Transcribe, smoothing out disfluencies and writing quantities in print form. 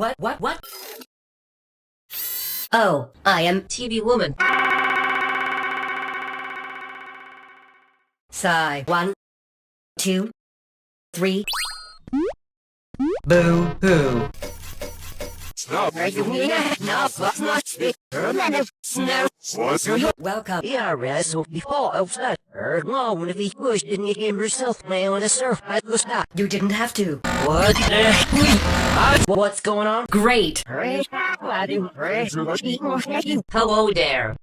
What? Oh, I am TV woman. Sigh. 1, 2, 3. Boo hoo. Welcome. You didn't have to. What's going on? Great. Hello there.